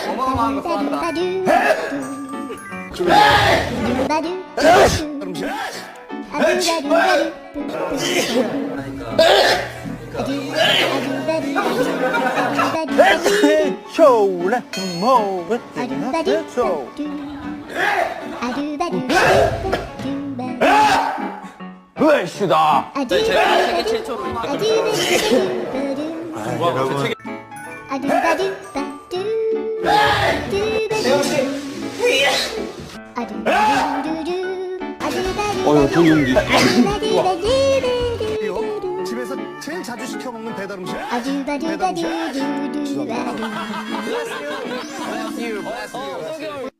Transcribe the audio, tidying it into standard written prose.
어마어마한 거 쏜다. 쇼라 뭐 쇼 으쌰다. 제가 세계 최초로 조용히. 집에서 제일 자주 시켜 먹는 배달 음식. Bless you.